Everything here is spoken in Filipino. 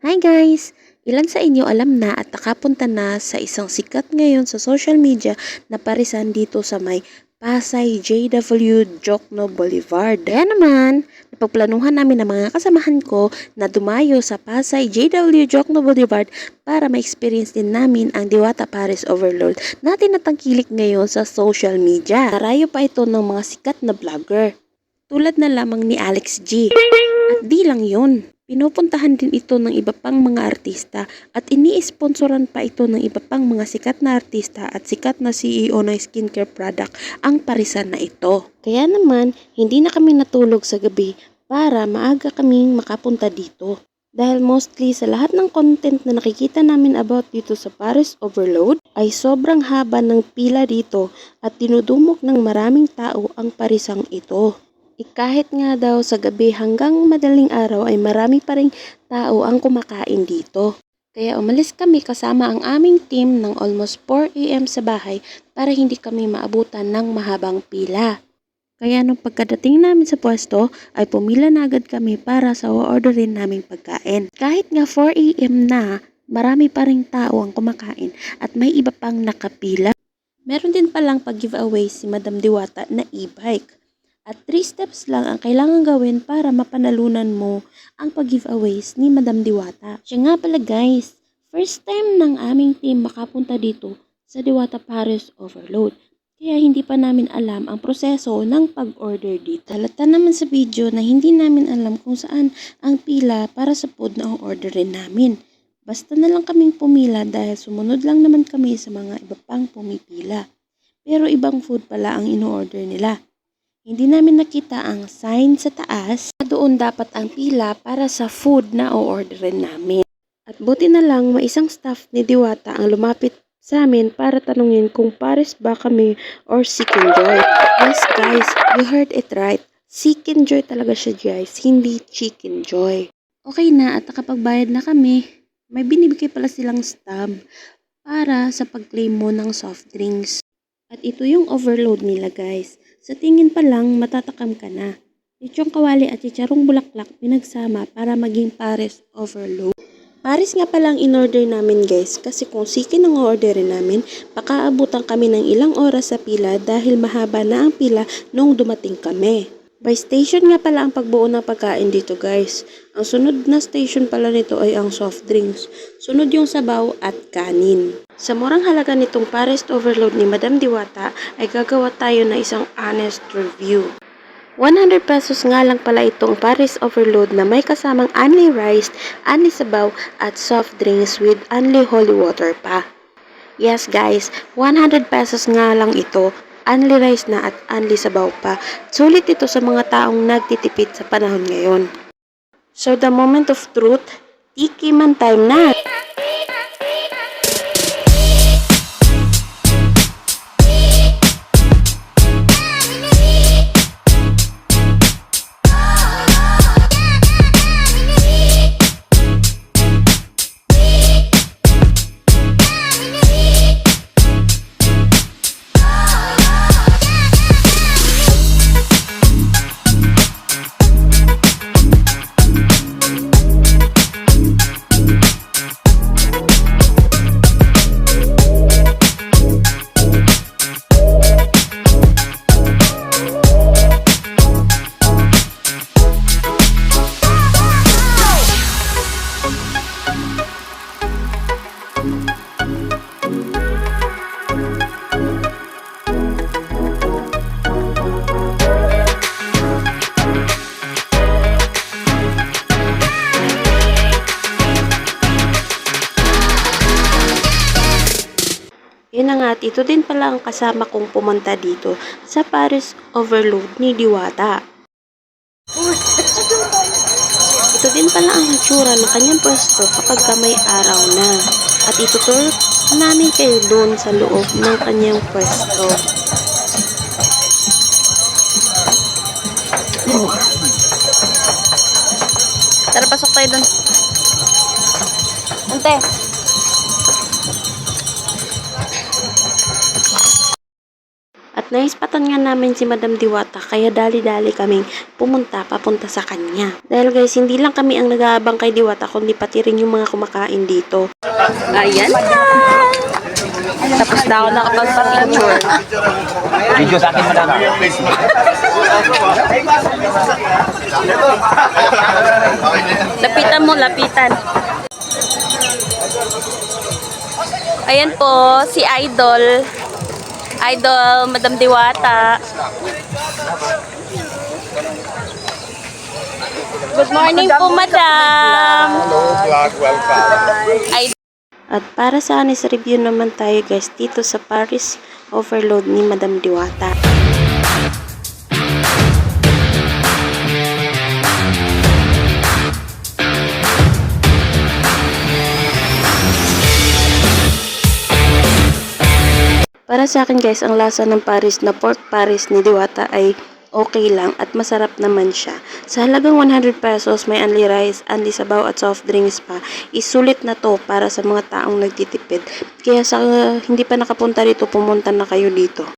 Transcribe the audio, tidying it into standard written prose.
Hi guys! Ilan sa inyo alam na at nakapunta na sa isang sikat ngayon sa social media na parisan dito sa may Pasay JW Jokno Boulevard. Kaya naman, napagplanuhan namin ng mga kasamahan ko na dumayo sa Pasay JW Jokno Boulevard para ma-experience din namin ang Diwata Paris Overload na tinatangkilik ngayon sa social media. Narayo pa ito ng mga sikat na vlogger tulad na lamang ni Alex G. At di lang yun. Pinupuntahan din ito ng iba pang mga artista at ini-sponsoran pa ito ng iba pang mga sikat na artista at sikat na CEO ng skincare product ang parisan na ito. Kaya naman, hindi na kami natulog sa gabi para maaga kaming makapunta dito. Dahil mostly sa lahat ng content na nakikita namin about dito sa Paris Overload ay sobrang haba ng pila dito at dinudumog ng maraming tao ang parisang ito. Kahit nga daw sa gabi hanggang madaling araw ay marami pa ring tao ang kumakain dito. Kaya umalis kami kasama ang aming team ng almost 4 AM sa bahay para hindi kami maabutan ng mahabang pila. Kaya nung pagkadating namin sa pwesto ay pumila na agad kami para sa orderin naming pagkain. Kahit nga 4 AM na, marami pa ring tao ang kumakain at may iba pang nakapila. Meron din palang pag-giveaway si Madam Diwata na e-bike. At 3 steps lang ang kailangan gawin para mapanalunan mo ang pag-giveaways ni Madam Diwata. Siya nga pala guys, first time ng aming team makapunta dito sa Diwata Paris Overload. Kaya hindi pa namin alam ang proseso ng pag-order dito. Halata naman sa video na hindi namin alam kung saan ang pila para sa food na orderin namin. Basta na lang kaming pumila dahil sumunod lang naman kami sa mga iba pang pumipila. Pero ibang food pala ang ino-order nila. Hindi namin nakita ang sign sa taas na doon dapat ang pila para sa food na o-orderin namin. At buti na lang may isang staff ni Diwata ang lumapit sa amin para tanungin kung Paris ba kami or Chicken Joy. Yes guys, you heard it right. Chicken Joy talaga siya guys, hindi Chicken Joy. Okay na at nakapagbayad na kami. May binibigay pala silang stamp para sa pag-claim mo ng soft drinks. At ito yung overload nila guys. Sa tingin pa lang, matatakam ka na. Lechong kawali at chicharong bulaklak pinagsama para maging Paris Overload. Paris nga pala ang in-order namin guys kasi kung chicken ang orderin namin, pakaabutan kami ng ilang oras sa pila dahil mahaba na ang pila nung dumating kami. By station nga pala ang pagbuo ng pagkain dito guys. Ang sunod na station pala nito ay ang soft drinks. Sunod yung sabaw at kanin. Sa murang halaga nitong Paris Overload ni Madam Diwata ay gagawa tayo na isang honest review. 100 pesos nga lang pala itong Paris Overload na may kasamang only rice, only sabaw at soft drinks with only holy water pa. Yes guys, 100 pesos nga lang ito. Only rice na at only sabaw pa. Sulit ito sa mga taong nagtitipid sa panahon ngayon. So the moment of truth, tiki man time na! Yun na nga at ito din pala ang kasama kong pumunta dito sa Paris Overload ni Diwata. Ito din pala ang hitsura ng kanyang pwesto kapag may araw na. At itutur namin kayo doon sa loob ng kanyang pwesto. Tara, pasok tayo doon. Ante! At Naispatan nga namin si Madam Diwata kaya dali-dali kaming papunta sa kanya. Dahil guys, hindi lang kami ang nag-aabang kay Diwata kundi pati rin yung mga kumakain dito. Ayan na! Tapos na ako nakapagpa-picture. Video sa akin, madam. Lapitan mo, lapitan. Ayan po, si Idol. Idol, Madam Diwata. Good morning po, Madam. Hello, vlog. Welcome. At para sa honest review naman tayo guys dito sa Paris Overload ni Madam Diwata. Para sa akin guys, ang lasa ng Paris na pork Paris ni Diwata ay okay lang at masarap naman siya. Sa halagang 100 pesos, may only rice, only sabaw at soft drinks pa. Isulit na to para sa mga taong nagtitipid. Kaya sa hindi pa nakapunta dito, pumunta na kayo dito.